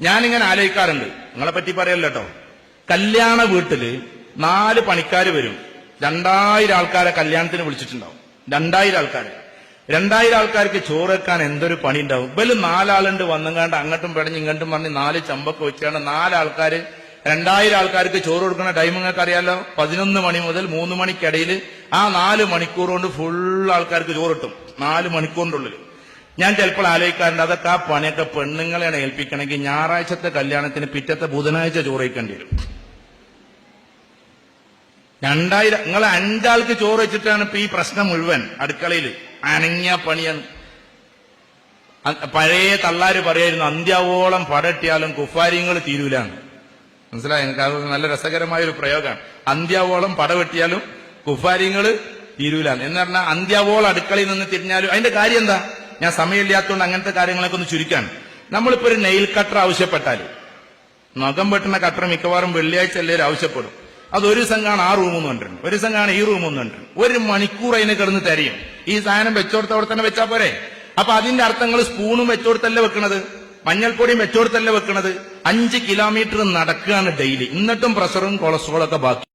ഞാനിങ്ങനെ ആലോചിക്കാറുണ്ട്, നിങ്ങളെ പറ്റി പറയല്ലോ കേട്ടോ. കല്യാണ വീട്ടില് 4 പണിക്കാര് വരും. 2000 ആൾക്കാരെ കല്യാണത്തിന് വിളിച്ചിട്ടുണ്ടാവും. 2000 ആൾക്കാർക്ക് ചോറ് വെക്കാൻ എന്തൊരു പണി ഉണ്ടാവും. ഇവല് 4 ആളുണ്ട് വന്നുകാണ്ട് അങ്ങോട്ടും പെടഞ്ഞ് ഇങ്ങോട്ടും പറഞ്ഞ് 4 ചമ്പൊക്കെ വെച്ചാണ് 4 ആൾക്കാര് 2000 ആൾക്കാർക്ക് ചോറ് കൊടുക്കുന്ന ടൈം നിങ്ങൾക്ക് അറിയാലോ. 11 മണി മുതൽ 3 മണിക്കിടയിൽ ആ 4 മണിക്കൂർ കൊണ്ട് ഫുൾ ആൾക്കാർക്ക് ചോറ് കിട്ടും. 4 മണിക്കൂറിന്റെ ഉള്ളിൽ. ഞാൻ ചിലപ്പോൾ ആലോചിക്കാറുണ്ട്, അതൊക്കെ ആ പണിയൊക്കെ പെണ്ണുങ്ങളെയാണ് ഏൽപ്പിക്കണമെങ്കിൽ ഞായറാഴ്ചത്തെ കല്യാണത്തിന് പിറ്റത്തെ ബുധനാഴ്ച ചോറ് വയ്ക്കേണ്ടി വരും. 2000 നിങ്ങൾ 5 ആൾക്ക് ചോറ് വെച്ചിട്ടാണ് ഇപ്പൊ ഈ പ്രശ്നം മുഴുവൻ. അടുക്കളയിൽ അനങ്ങിയ പണിയാണ്. പഴയ തള്ളാര് പറയായിരുന്നു, അന്ത്യാവോളം പടട്ടിയാലും കുഫാരിങ്ങൾ തീരൂലാണ്. മനസ്സിലായി? എനിക്ക് അത് നല്ല രസകരമായ ഒരു പ്രയോഗമാണ്. അന്ത്യാവോളം പടവെട്ടിയാലും കുഫാരിങ്ങൾ തീരൂലാണ് എന്ന് പറഞ്ഞാൽ അന്ത്യാവോളം അടുക്കളയിൽ നിന്ന് തിരിഞ്ഞാലും. അതിന്റെ കാര്യം എന്താ? ഞാൻ സമയമില്ലാത്തതുകൊണ്ട് അങ്ങനത്തെ കാര്യങ്ങളൊക്കെ ഒന്ന് ചുരുക്കാൻ. നമ്മളിപ്പോ ഒരു നെയിൽ കട്ടർ ആവശ്യപ്പെട്ടാൽ, നഖം വെട്ടുന്ന കട്ടർ മിക്കവാറും വെള്ളിയാഴ്ച എല്ലാവരും ആവശ്യപ്പെടും. അത് ഒരു സംഘമാണ് ആ റൂമെന്ന് കണ്ടിട്ടുണ്ട്, ഒരു സംഘമാണ് ഈ റൂമെന്ന് കണ്ടിട്ടുണ്ട്. 1 മണിക്കൂർ അതിനെ കിടന്ന് തരയും. ഈ സാധനം വെച്ചോടത്തവിടെ തന്നെ വെച്ചാ പോരെ. അപ്പൊ അതിന്റെ അർത്ഥങ്ങൾ സ്പൂണും വെച്ചോടത്തല്ലേ വെക്കണത്, മഞ്ഞൾപ്പൊടിയും വെച്ചോടത്തല്ലേ വെക്കണത്. 5 കിലോമീറ്റർ നടക്കുകയാണ് ഡെയിലി. എന്നിട്ടും പ്രഷറും കൊളസ്ട്രോളൊക്കെ ബാക്കി.